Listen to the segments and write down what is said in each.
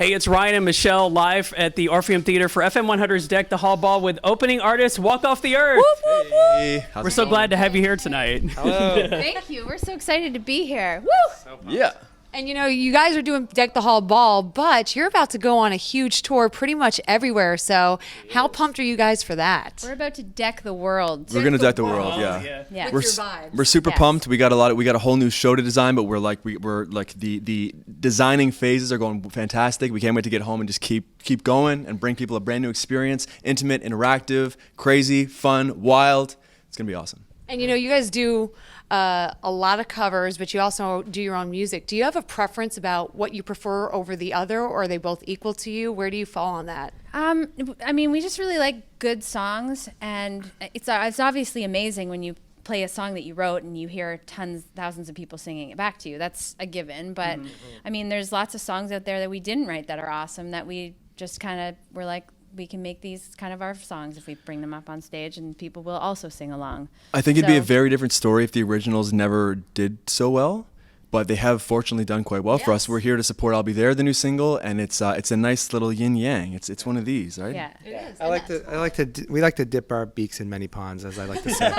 Hey, it's Ryan and Michelle live at the Orpheum Theater for FM 100's Deck the Hall Ball with opening artist Walk Off the Earth. Whoop, whoop, whoop. Hey, We're so glad to have you here tonight. Hello. Thank you. We're so excited to be here. Woo! Yeah. And you know, you guys are doing Deck the Hall Ball, but you're about to go on a huge tour pretty much everywhere. So how pumped are you guys for that? We're about to deck the world. We're gonna deck the world. Yeah. Yeah. With your vibes. We're super Yes. pumped. We got a whole new show to design, but we're like the designing phases are going fantastic. We can't wait to get home and just keep going and bring people a brand new experience, intimate, interactive, crazy, fun, wild. It's gonna be awesome. And you know, you guys do a lot of covers, but you also do your own music. Do you have a preference about what you prefer over the other, or are they both equal to you? Where do you fall on that? I mean, we just really like good songs, and it's obviously amazing when you play a song that you wrote and you hear thousands of people singing it back to you. That's a given. But I mean, there's lots of songs out there that we didn't write that are awesome that we just kind of were like, we can make these kind of our songs if we bring them up on stage, and people will also sing along. I think it'd be a very different story if the originals never did so well, but they have fortunately done quite well for us. We're here to support "I'll Be There," the new single, and it's a nice little yin yang. It's one of these, right? Yeah. It is. We like to dip our beaks in many ponds, as I like to say.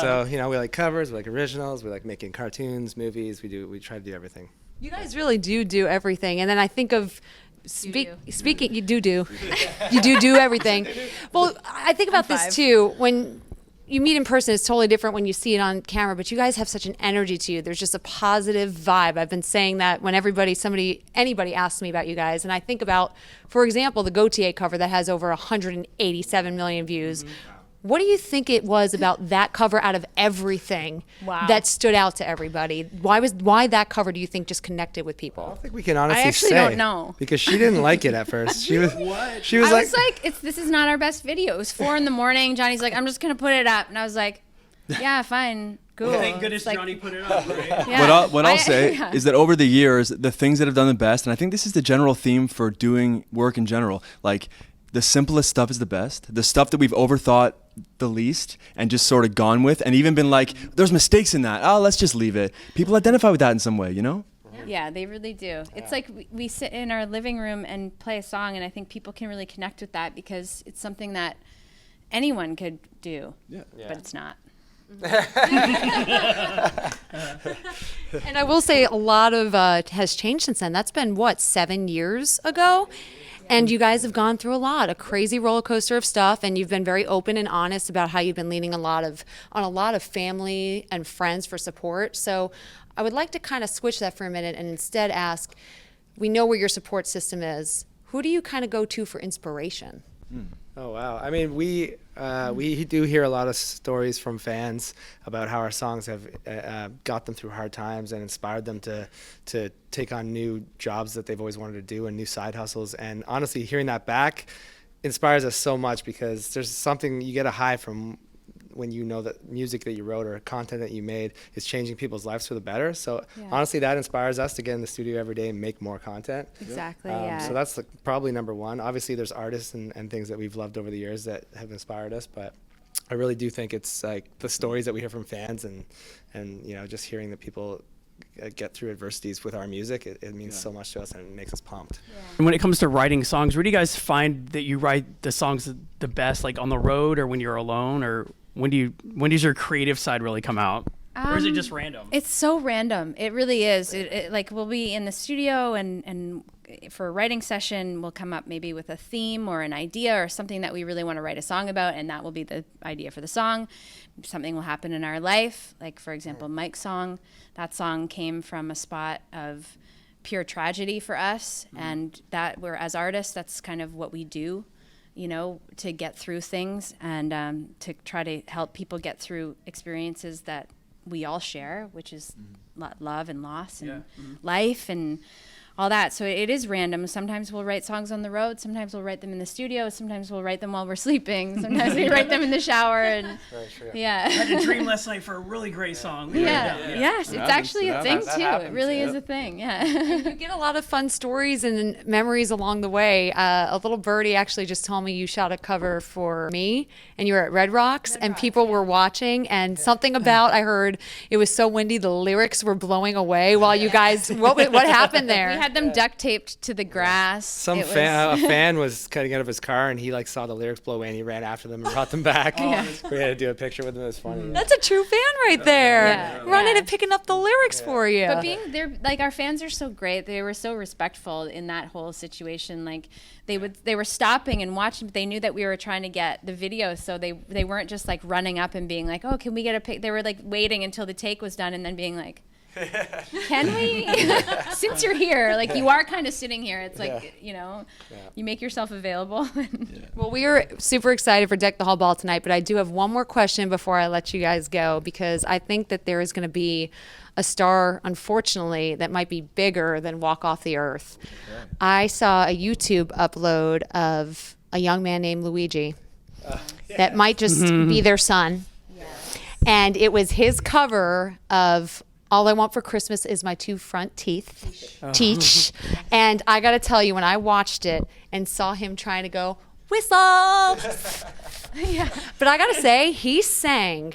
So, you know, we like covers, we like originals, we like making cartoons, movies. We try to do everything. You guys really do everything. And then I think of speaking, you do everything. Well, I think about this too. When you meet in person, it's totally different when you see it on camera, but you guys have such an energy to you. There's just a positive vibe. I've been saying that when anybody asks me about you guys. And I think about, for example, the Gautier cover that has over 187 million views. What do you think it was about that cover out of everything that stood out to everybody? Why that cover do you think just connected with people? I don't think we can honestly say. I actually don't know. Because she didn't like it at first. She was I was like, this is not our best video. It was 4 a.m. Johnny's like, I'm just going to put it up. And I was like, yeah, fine. Cool. Thank goodness like, Johnny put it up, right? Yeah. What I'll say is that over the years, the things that have done the best, and I think this is the general theme for doing work in general, like the simplest stuff is the best. The stuff that we've overthought the least and just sort of gone with, and even been like, there's mistakes in that. Oh, let's just leave it. People identify with that in some way, you know? Yeah, they really do. It's like we sit in our living room and play a song, and I think people can really connect with that because it's something that anyone could do, but it's not. And I will say a lot of has changed since then. That's been, 7 years ago? And you guys have gone through a crazy roller coaster of stuff, and you've been very open and honest about how you've been leaning on a lot of family and friends for support. So I would like to kind of switch that for a minute and instead ask, we know where your support system is. Who do you kind of go to for inspiration? Oh wow! I mean, we do hear a lot of stories from fans about how our songs have got them through hard times and inspired them to take on new jobs that they've always wanted to do and new side hustles. And honestly, hearing that back inspires us so much because there's something you get a high from when you know that music that you wrote or content that you made is changing people's lives for the better. So honestly, that inspires us to get in the studio every day and make more content. Exactly, So that's probably number one. Obviously, there's artists and things that we've loved over the years that have inspired us, but I really do think it's like the stories that we hear from fans and you know, just hearing that people get through adversities with our music, it means so much to us and it makes us pumped. And when it comes to writing songs, where do you guys find that you write the songs the best, like on the road or when you're alone, or when does your creative side really come out? Or is it just random? It's so random. It really is. It like we'll be in the studio and for a writing session, we'll come up maybe with a theme or an idea or something that we really want to write a song about, and that will be the idea for the song. Something will happen in our life, like for example, Mike's song. That song came from a spot of pure tragedy for us, and that we're as artists, that's kind of what we do, you know, to get through things and to try to help people get through experiences that we all share, which is love and loss and life and all that. So it is random. Sometimes we'll write songs on the road. Sometimes we'll write them in the studio. Sometimes we'll write them while we're sleeping. Sometimes we write them in the shower. And I had a dream last night for a really great song. Yes, it's actually a thing too. It really is a thing. Yeah. You get a lot of fun stories and memories along the way. A little birdie actually just told me you shot a cover for me, and you were at Red Rocks, and people were watching, and something about, I heard it was so windy, the lyrics were blowing away while you guys. What happened there? We had had them duct taped to the grass. Some It was- fan, a fan was cutting out of his car, and he like saw the lyrics blow away, and he ran after them and brought them back. We had to do a picture with him. It was funny. That's a true fan right there. Yeah. Running Yeah. and picking up the lyrics for you. But being there, like our fans are so great. They were so respectful in that whole situation. Like they were stopping and watching. But they knew that we were trying to get the video, so they weren't just like running up and being like, "Oh, can we get a pic?" They were like waiting until the take was done and then being like, "Can we?" Since you're here, like you are kind of sitting here. It's like you make yourself available. Well, we are super excited for Deck the Hall Ball tonight, but I do have one more question before I let you guys go, because I think that there is going to be a star, unfortunately, that might be bigger than Walk Off the Earth. Okay. I saw a YouTube upload of a young man named Luigi that might just be their son. And it was his cover of All I Want for Christmas Is My Two Front Teeth. Teach. And I got to tell you, when I watched it and saw him trying to go, whistle. But I got to say, he sang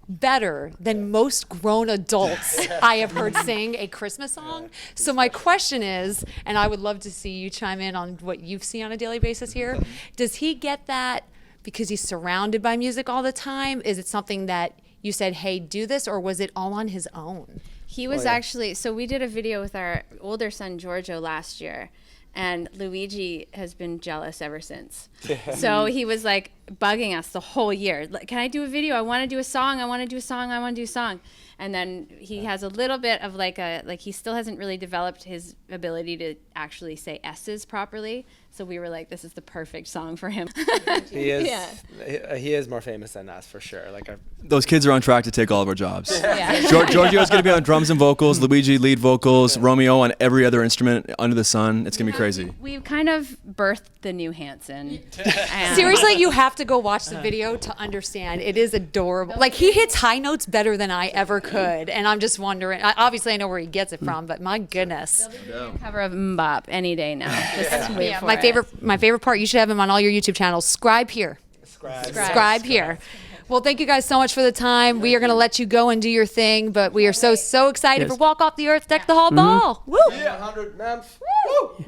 better than most grown adults I have heard sing a Christmas song. So my question is, and I would love to see you chime in on what you see on a daily basis here, does he get that because he's surrounded by music all the time? Is it something that you said, hey, do this, or was it all on his own? He was actually, so we did a video with our older son, Giorgio, last year, and Luigi has been jealous ever since. So he was like bugging us the whole year. Like, can I do a video? I want to do a song. I want to do a song. I want to do a song. And then he has a little bit of like he still hasn't really developed his ability to actually say S's properly. So we were like, this is the perfect song for him. He is. He is more famous than us for sure. Like Those kids are on track to take all of our jobs. Yeah. Giorgio's going to be on drums and vocals, Luigi lead vocals, Romeo on every other instrument under the sun. It's going to be crazy. We've kind of birthed the new Hanson. And Seriously, you have to go watch the video to understand. It is adorable. Like, he hits high notes better than I ever could. And I'm just wondering, obviously I know where he gets it from, but my goodness. cover of Mbop any day now. Just wait for My favorite part, you should have him on all your YouTube channels. Scribe here. Scribe here. Well, thank you guys so much for the time. We are going to let you go and do your thing, but we are so excited for Walk Off the Earth, Deck the Hall Ball. Woo! Yeah, 100 man. Woo!